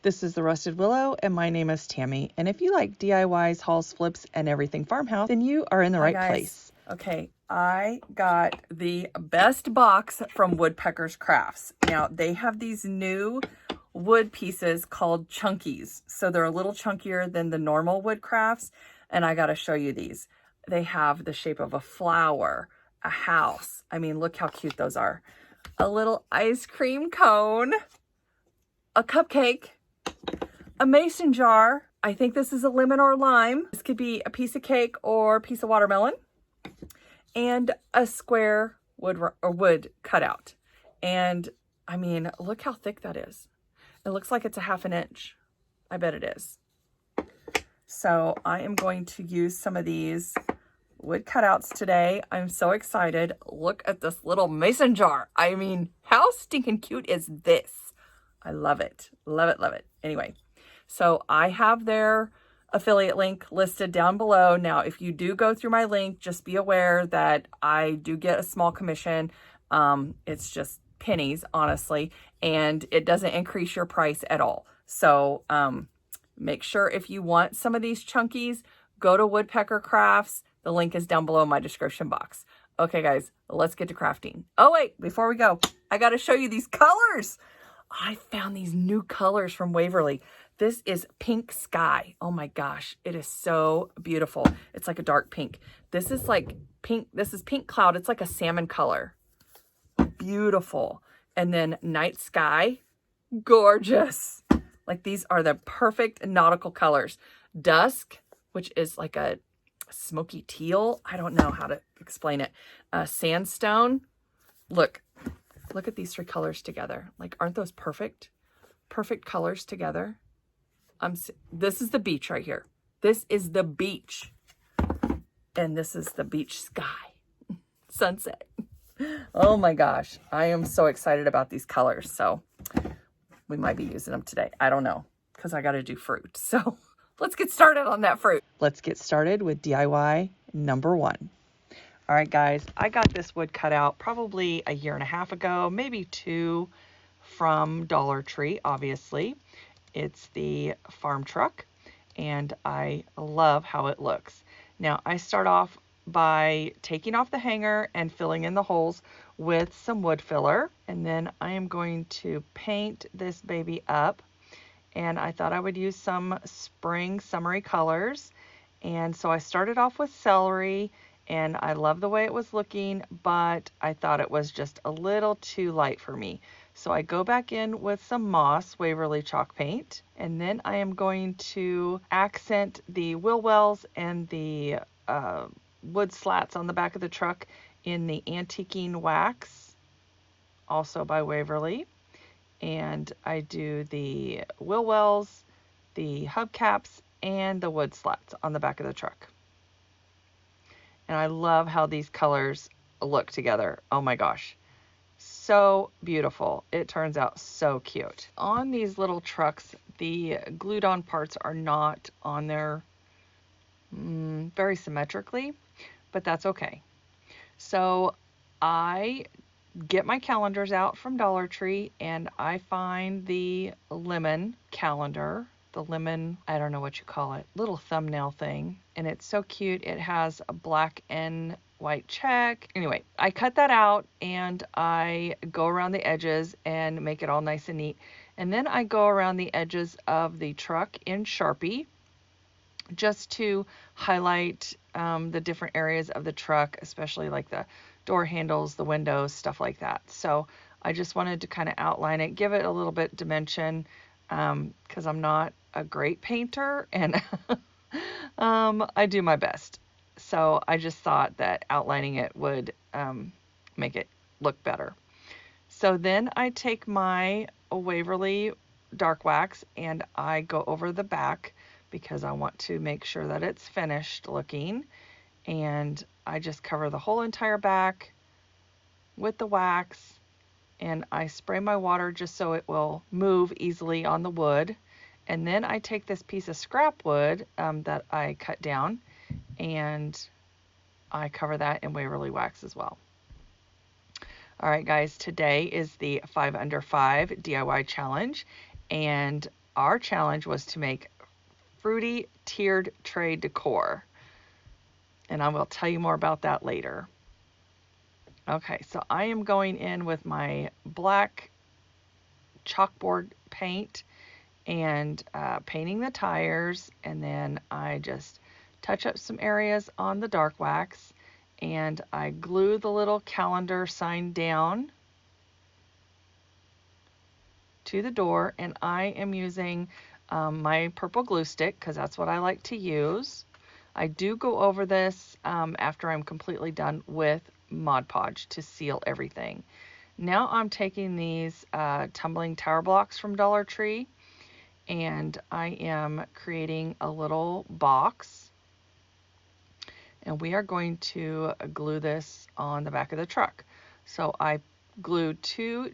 This is the Rusted Willow, and my name is Tammy. And if you like DIYs, hauls, flips, and everything farmhouse, then you are in the right place. Okay, I got the best box from Woodpeckers Crafts. Now, they have these new wood pieces called chunkies. So they're a little chunkier than the normal wood crafts. And I got to show you these. They have the shape of a flower, a house. I mean, look how cute those are. A little ice cream cone, a cupcake, a mason jar. I think this is a lemon or lime. This could be a piece of cake or a piece of watermelon. And a square wood cutout. And I mean, look how thick that is. It looks like it's a 1/2 inch. I bet it is. So I am going to use some of these wood cutouts today. I'm so excited. Look at this little mason jar. I mean, how stinking cute is this? I love it. Love it, love it. Anyway, so I have their affiliate link listed down below. Now, if you do go through my link, just be aware that I do get a small commission. It's just pennies, honestly, and it doesn't increase your price at all. So make sure if you want some of these chunkies, go to Woodpecker Crafts. The link is down below in my description box. Okay, guys, let's get to crafting. Oh, wait, before we go, I got to show you these colors. I found these new colors from Waverly. This is Pink Sky. Oh my gosh, it is so beautiful. It's like a dark pink. This is like pink. This is Pink Cloud. It's like a salmon color. Beautiful. And then Night Sky. Gorgeous. Like these are the perfect nautical colors. Dusk, which is like a smoky teal. I don't know how to explain it. Sandstone. Look at these 3 colors together. Like, aren't those perfect? Perfect colors together. This is the beach right here. This is the beach. And this is the beach sky. Sunset. Oh my gosh. I am so excited about these colors. So we might be using them today. I don't know, because I got to do fruit. So let's get started on that fruit. Let's get started with DIY number 1. All right, guys, I got this wood cut out probably 1.5 years ago, maybe 2, from Dollar Tree, obviously. It's the farm truck, and I love how it looks. Now, I start off by taking off the hanger and filling in the holes with some wood filler, and then I am going to paint this baby up. And I thought I would use some spring summery colors, and so I started off with celery, and I love the way it was looking, but I thought it was just a little too light for me. So I go back in with some Moss Waverly chalk paint, and then I am going to accent the wheel wells and the wood slats on the back of the truck in the Antiquing Wax, also by Waverly. And I do the wheel wells, the hubcaps, and the wood slats on the back of the truck. And I love how these colors look together. Oh my gosh. So beautiful. It turns out so cute. On these little trucks, the glued on parts are not on there very symmetrically, but that's okay. So I get my calendars out from Dollar Tree, and I find the lemon calendar, the lemon, I don't know what you call it, little thumbnail thing, and it's so cute. It has a black and white check. Anyway, I cut that out, and I go around the edges and make it all nice and neat. And then I go around the edges of the truck in Sharpie just to highlight the different areas of the truck, especially like the door handles, the windows, stuff like that. So I just wanted to kind of outline it, give it a little bit dimension, because I'm not a great painter, and I do my best. So I just thought that outlining it would make it look better. So then I take my Waverly dark wax and I go over the back because I want to make sure that it's finished looking. And I just cover the whole entire back with the wax, and I spray my water just so it will move easily on the wood. And then I take this piece of scrap wood that I cut down, and I cover that in Waverly wax as well. All right, guys, today is the 5 Under 5 DIY challenge, and our challenge was to make fruity tiered tray decor. And I will tell you more about that later. Okay, so I am going in with my black chalkboard paint and painting the tires, and then I just touch up some areas on the dark wax, and I glue the little calendar sign down to the door, and I am using my purple glue stick because that's what I like to use. I do go over this after I'm completely done with Mod Podge to seal everything. Now I'm taking these tumbling tower blocks from Dollar Tree, and I am creating a little box, and we are going to glue this on the back of the truck. So I glued 2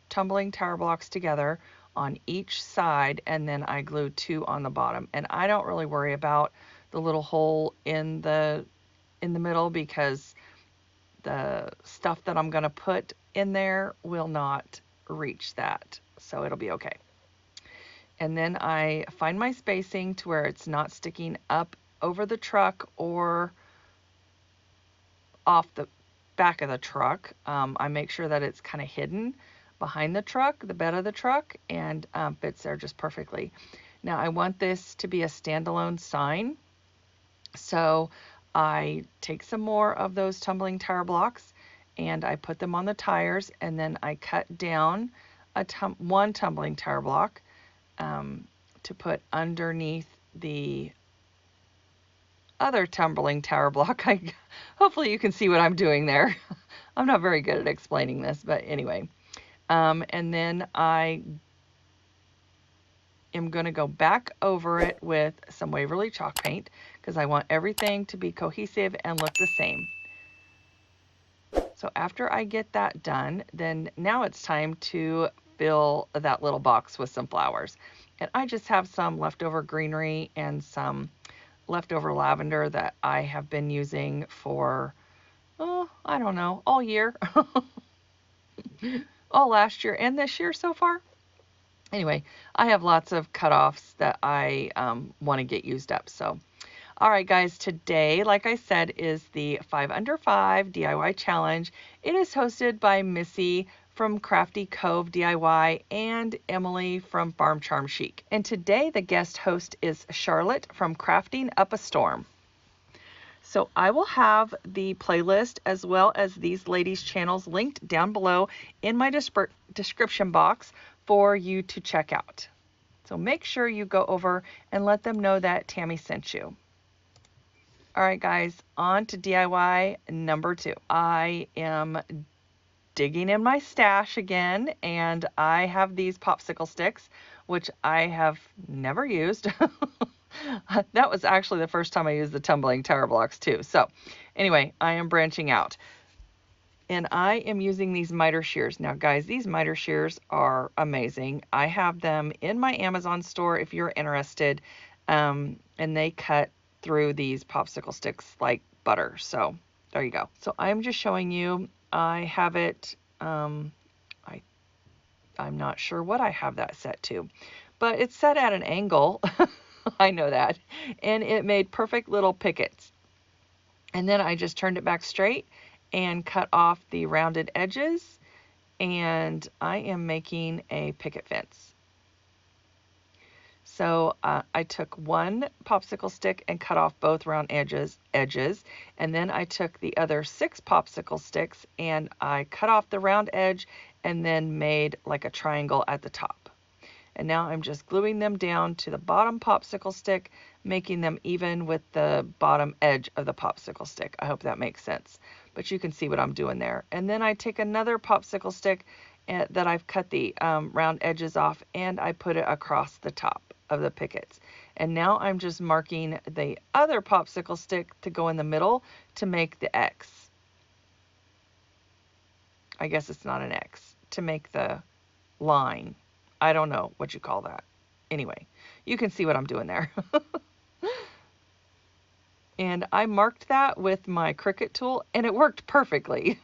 tumbling tower blocks together on each side, and then I glued 2 on the bottom. And I don't really worry about the little hole in the middle because the stuff that I'm going to put in there will not reach that, so it'll be okay. And then I find my spacing to where it's not sticking up over the truck or off the back of the truck. I make sure that it's kind of hidden behind the truck, the bed of the truck, and fits there just perfectly. Now I want this to be a standalone sign, so I take some more of those tumbling tower blocks and I put them on the tires, and then I cut down one tumbling tower block to put underneath the other tumbling tower block. Hopefully you can see what I'm doing there. I'm not very good at explaining this, but anyway. And then I am going to go back over it with some Waverly chalk paint because I want everything to be cohesive and look the same. So after I get that done, then now it's time to fill that little box with some flowers. And I just have some leftover greenery and some leftover lavender that I have been using for, oh, I don't know, all year. All last year and this year so far. Anyway, I have lots of cutoffs that I want to get used up. So, all right, guys, today, like I said, is the 5 Under 5 DIY challenge. It is hosted by Missi from Crafty Cove DIY and Emily from Farm Charm Chic. And today the guest host is Charlotte from Crafting Up a Storm. So I will have the playlist as well as these ladies' channels linked down below in my description box for you to check out. So make sure you go over and let them know that Tammy sent you. All right, guys, on to DIY number 2. I am digging in my stash again, and I have these popsicle sticks, which I have never used. That was actually the first time I used the tumbling tower blocks too. So anyway, I am branching out. And I am using these miter shears. Now, guys, these miter shears are amazing. I have them in my Amazon store if you're interested. And they cut through these popsicle sticks like butter. So there you go. So I'm just showing you. I have it. I'm not sure what I have that set to, but it's set at an angle. I know that. And it made perfect little pickets. And then I just turned it back straight and cut off the rounded edges. And I am making a picket fence. So I took one popsicle stick and cut off both round edges. And then I took the other 6 popsicle sticks and I cut off the round edge and then made like a triangle at the top. And now I'm just gluing them down to the bottom popsicle stick, making them even with the bottom edge of the popsicle stick. I hope that makes sense, but you can see what I'm doing there. And then I take another popsicle stick that I've cut the round edges off, and I put it across the top of the pickets. And now I'm just marking the other popsicle stick to go in the middle to make the X. I guess it's not an X, to make the line. I don't know what you call that. Anyway, you can see what I'm doing there. And I marked that with my Cricut tool, and it worked perfectly.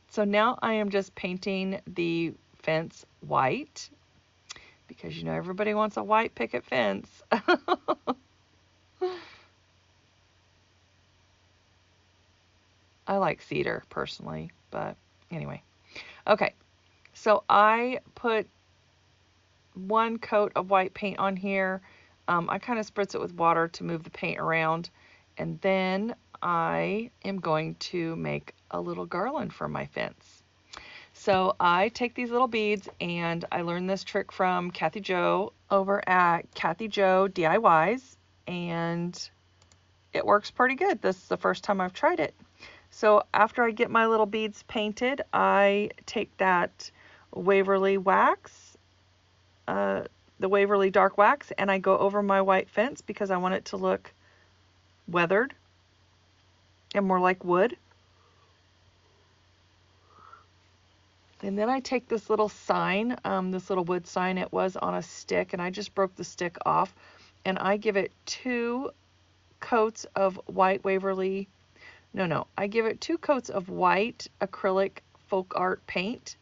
So now I am just painting the fence white. because you know everybody wants a white picket fence. I like cedar personally, but anyway. Okay, so I put 1 coat of white paint on here. I kind of spritz it with water to move the paint around, and then I am going to make a little garland for my fence. So I take these little beads, and I learned this trick from Kathy Jo over at Kathy Jo DIYs, and it works pretty good. This is the first time I've tried it. So after I get my little beads painted, I take that Waverly wax, the Waverly dark wax, and I go over my white fence because I want it to look weathered and more like wood. And then I take this little sign, this little wood sign, it was on a stick, and I just broke the stick off, and I give it 2 coats of white Waverly, I give it 2 coats of white acrylic folk art paint,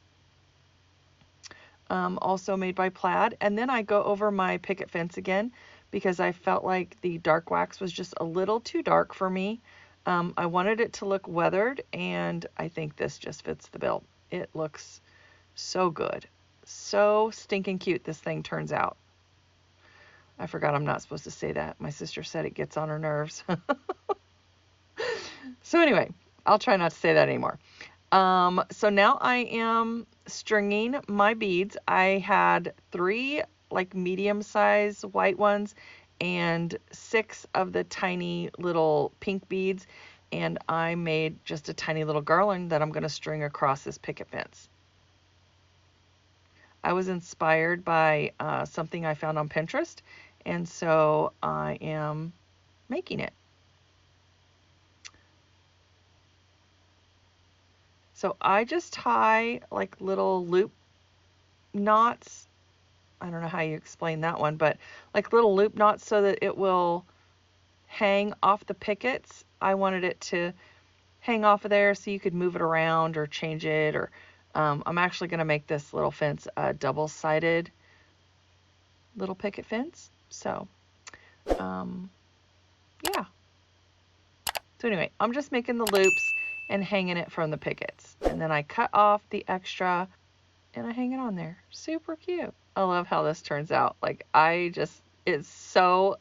also made by Plaid, and then I go over my picket fence again because I felt like the dark wax was just a little too dark for me. I wanted it to look weathered, and I think this just fits the bill. It looks so good. So stinking cute this thing turns out. I forgot I'm not supposed to say that. My sister said it gets on her nerves. So anyway, I'll try not to say that anymore. So now I am stringing my beads. I had 3 like medium-sized white ones and 6 of the tiny little pink beads, and I made just a tiny little garland that I'm going to string across this picket fence. I was inspired by something I found on Pinterest, and so I am making it. So I just tie like little loop knots. I don't know how you explain that one, but like little loop knots so that it will hang off the pickets. I wanted it to hang off of there so you could move it around or change it, or I'm actually going to make this little fence a double-sided little picket fence. So yeah. So anyway, I'm just making the loops and hanging it from the pickets, and then I cut off the extra and I hang it on there. Super cute. I love how this turns out. Like, it's so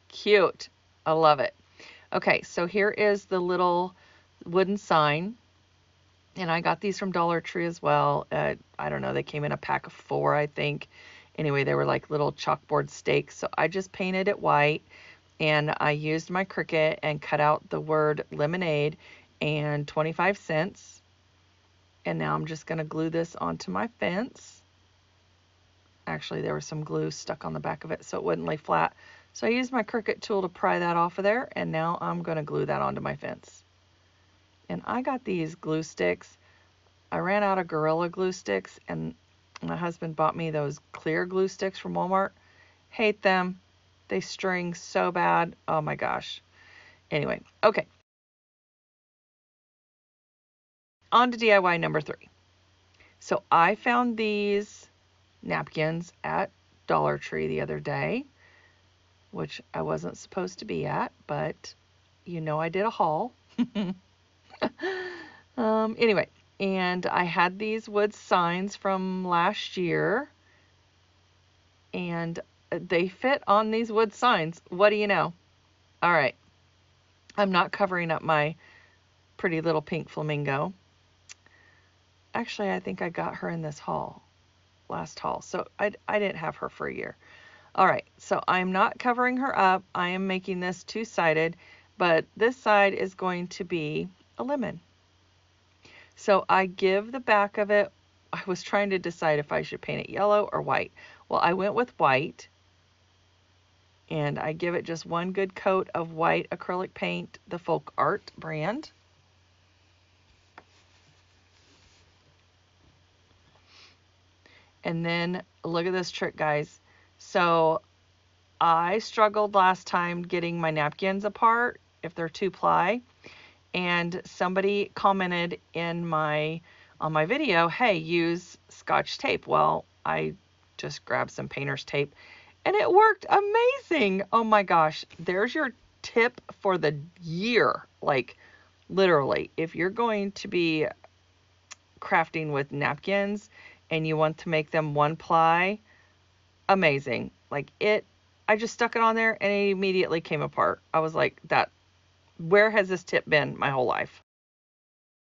cute. I love it. Okay, so here is the little wooden sign, and I got these from Dollar Tree as well. I don't know, they came in a pack of 4, I think. Anyway, they were like little chalkboard stakes, so I just painted it white, and I used my Cricut and cut out the word lemonade and 25 cents. And now I'm just going to glue this onto my fence. Actually, there was some glue stuck on the back of it so it wouldn't lay flat. So I used my Cricut tool to pry that off of there, and now I'm going to glue that onto my fence. And I got these glue sticks. I ran out of Gorilla glue sticks, and my husband bought me those clear glue sticks from Walmart. Hate them. They string so bad. Oh my gosh. Anyway, okay. On to DIY number 3. So I found these napkins at Dollar Tree the other day, which I wasn't supposed to be at, but you know I did a haul. Anyway, and I had these wood signs from last year, and they fit on these wood signs. What do you know? All right, I'm not covering up my pretty little pink flamingo. Actually, I think I got her in this haul, last haul, so I didn't have her for a year. All right, so I'm not covering her up. I am making this 2-sided, but this side is going to be a lemon. So I give the back of it, I was trying to decide if I should paint it yellow or white. Well, I went with white, and I give it just 1 good coat of white acrylic paint, the Folk Art brand. And then look at this trick, guys. So I struggled last time getting my napkins apart if they're 2-ply, and somebody commented in on my video, hey, use Scotch tape. Well, I just grabbed some painter's tape, and it worked amazing. Oh my gosh, there's your tip for the year. Like, literally, if you're going to be crafting with napkins and you want to make them one ply, amazing. Like, I just stuck it on there and it immediately came apart. I was like, where has this tip been my whole life?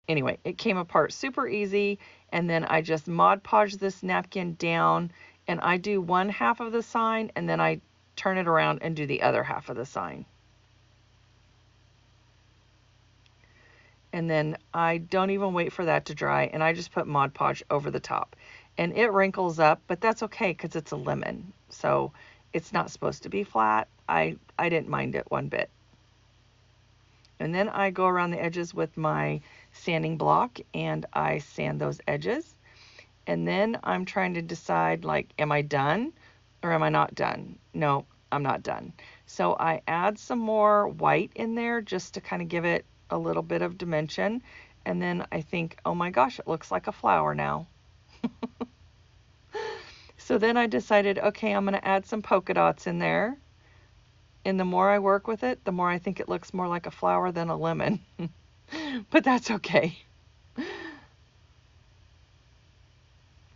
Anyway, it came apart super easy, and then I just Mod Podge this napkin down, and I do one half of the sign, and then I turn it around and do the other half of the sign. And then I don't even wait for that to dry, and I just put Mod Podge over the top. And it wrinkles up, but that's okay because it's a lemon, so it's not supposed to be flat. I didn't mind it one bit. And then I go around the edges with my sanding block and I sand those edges. And then I'm trying to decide, like, am I done or am I not done? No, I'm not done. So I add some more white in there just to kind of give it a little bit of dimension. And then I think, oh my gosh, it looks like a flower now. So then I decided, okay, I'm going to add some polka dots in there. And the more I work with it, the more I think it looks more like a flower than a lemon. But that's okay.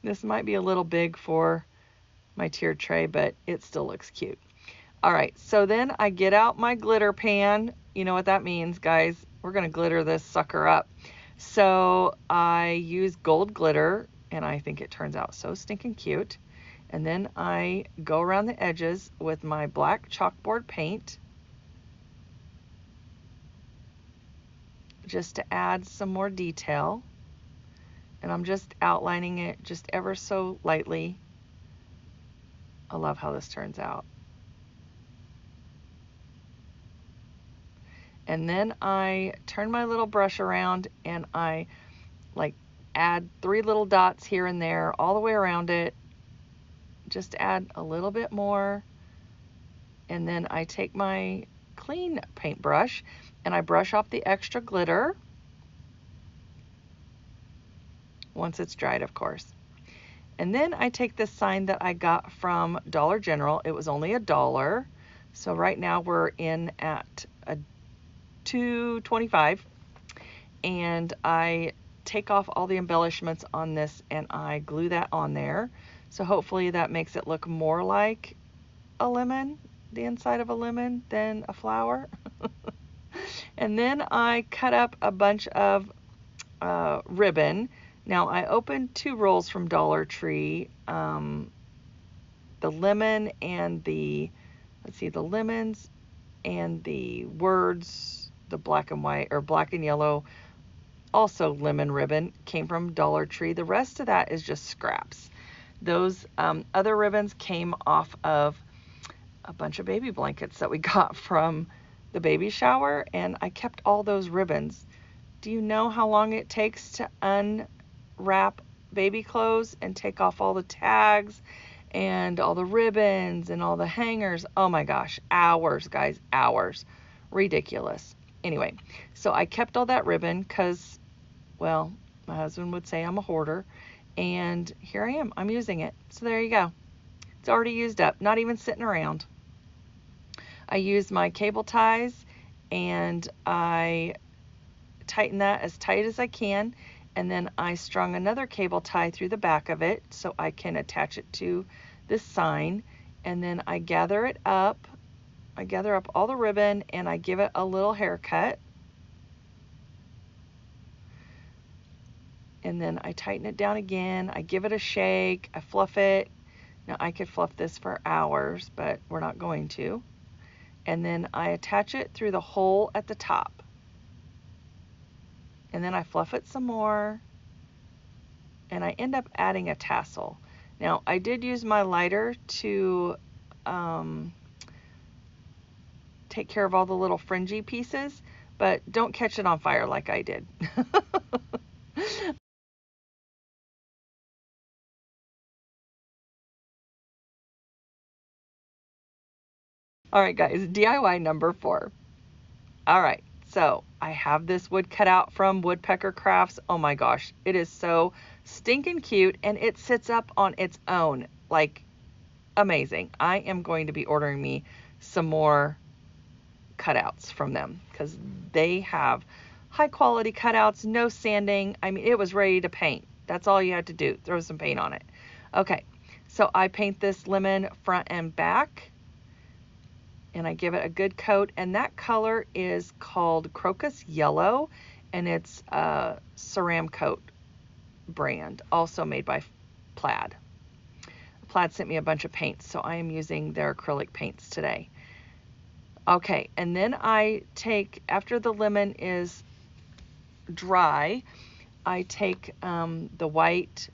This might be a little big for my tiered tray, but it still looks cute. All right, so then I get out my glitter pan. You know what that means, guys. We're going to glitter this sucker up. So I use gold glitter, and I think it turns out so stinking cute. And then I go around the edges with my black chalkboard paint just to add some more detail. And I'm just outlining it just ever so lightly. I love how this turns out. And then I turn my little brush around and I like add 3 little dots here and there all the way around it. Just add a little bit more, and then I take my clean paintbrush and I brush off the extra glitter once it's dried, of course. And then I take this sign that I got from Dollar General. It was only $1, so right now we're in at a $2.25, and I take off all the embellishments on this and I glue that on there. So hopefully that makes it look more like a lemon, the inside of a lemon, than a flower. And then I cut up a bunch of ribbon. Now I opened 2 rolls from Dollar Tree, the lemon and the, let's see, the lemons and the words, the black and white, or black and yellow, also lemon ribbon, came from Dollar Tree. The rest of that is just scraps. Those other ribbons came off of a bunch of baby blankets that we got from the baby shower, and I kept all those ribbons. Do you know how long it takes to unwrap baby clothes and take off all the tags and all the ribbons and all the hangers? Oh my gosh, hours, guys, hours. Ridiculous. Anyway, so I kept all that ribbon because, well, my husband would say I'm a hoarder. And here I am, I'm using it. So there you go. It's already used up, not even sitting around. I used my cable ties and I tighten that as tight as I can. And then I strung another cable tie through the back of it so I can attach it to this sign. And then I gather it up. I gather up all the ribbon and I give it a little haircut. And then I tighten it down again. I give it a shake. I fluff it. Now I could fluff this for hours, but we're not going to. And then I attach it through the hole at the top. And then I fluff it some more. And I end up adding a tassel. Now I did use my lighter to take care of all the little fringy pieces, but don't catch it on fire like I did. All right, guys, DIY number 4. All right, so I have this wood cut out from Woodpecker Crafts. Oh my gosh, it is so stinking cute, and it sits up on its own. Like, amazing. I am going to be ordering me some more cutouts from them because they have high quality cutouts, no sanding. I mean, it was ready to paint. That's all you had to do, throw some paint on it. Okay, so I paint this lemon front and back, and I give it a good coat, and that color is called Crocus Yellow, and it's a Ceramcoat brand, also made by Plaid. Plaid sent me a bunch of paints, so I am using their acrylic paints today. Okay, and then I take, after the lemon is dry, I take the white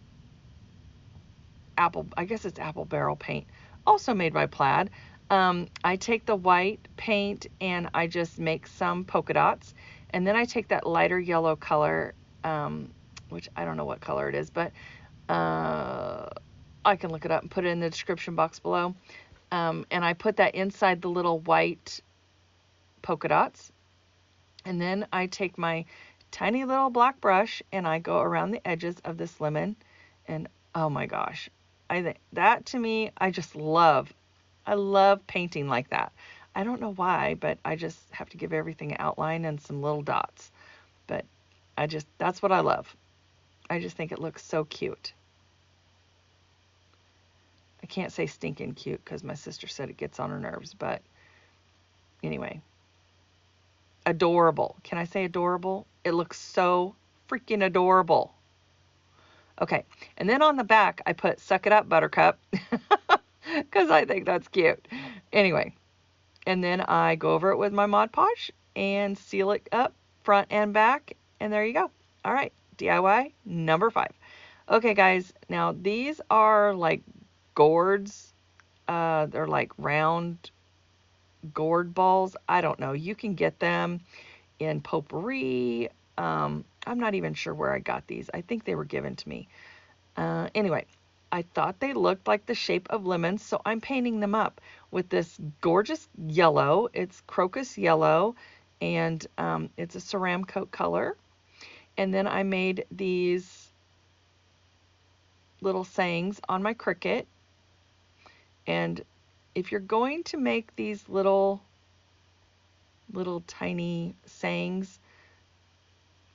apple, I guess it's apple barrel paint, also made by Plaid. I take the white paint and I just make some polka dots, and then I take that lighter yellow color, which I don't know what color it is, but I can look it up and put it in the description box below. And I put that inside the little white polka dots. And then I take my tiny little black brush and I go around the edges of this lemon. And oh my gosh, I think that, to me, I love painting like that. I don't know why, but I just have to give everything an outline and some little dots. But that's what I love. I just think it looks so cute. I can't say stinking cute because my sister said it gets on her nerves, but anyway. Adorable. Can I say adorable? It looks so freaking adorable. Okay, and then on the back, I put Suck It Up, Buttercup, because I think that's cute. Anyway, and then I go over it with my Mod Podge and seal it up front and back, and there you go. All right, DIY number 5. Okay, guys, now these are like gourds. They're like round gourd balls. I don't know. You can get them in potpourri. I'm not even sure where I got these. I think they were given to me. Anyway, I thought they looked like the shape of lemons, so I'm painting them up with this gorgeous yellow. It's Crocus Yellow, and it's a Ceramcoat color. And then I made these little sayings on my Cricut. And if you're going to make these little tiny sayings,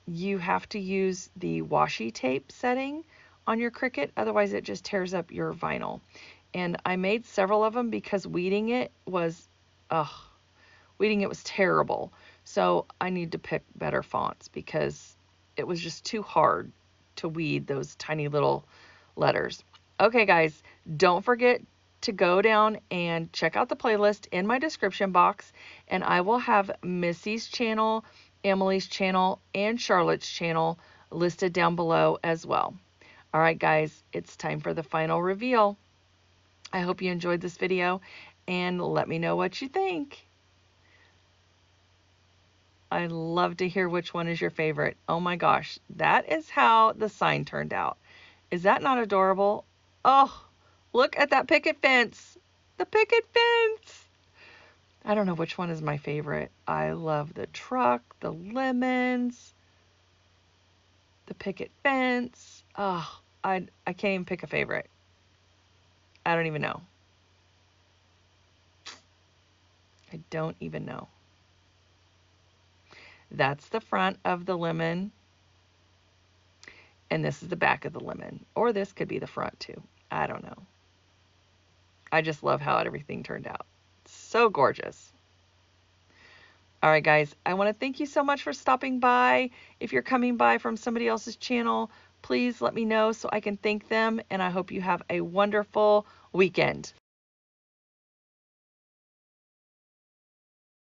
you have to use the washi tape setting on your Cricut, otherwise it just tears up your vinyl. And I made several of them because weeding it was terrible. So I need to pick better fonts because it was just too hard to weed those tiny little letters. Okay, guys, don't forget to go down and check out the playlist in my description box, and I will have Missy's channel, Emily's channel, and Charlotte's channel listed down below as well. All right, guys, it's time for the final reveal. I hope you enjoyed this video, and let me know what you think. I love to hear which one is your favorite. Oh my gosh, that is how the sign turned out. Is that not adorable? Oh, look at that picket fence. The picket fence. I don't know which one is my favorite. I love the truck, the lemons, the picket fence. Oh, I can't even pick a favorite. I don't even know. I don't even know. That's the front of the lemon. And this is the back of the lemon. Or this could be the front too. I don't know. I just love how everything turned out. So gorgeous. All right, guys, I want to thank you so much for stopping by. If you're coming by from somebody else's channel, please let me know so I can thank them. And I hope you have a wonderful weekend.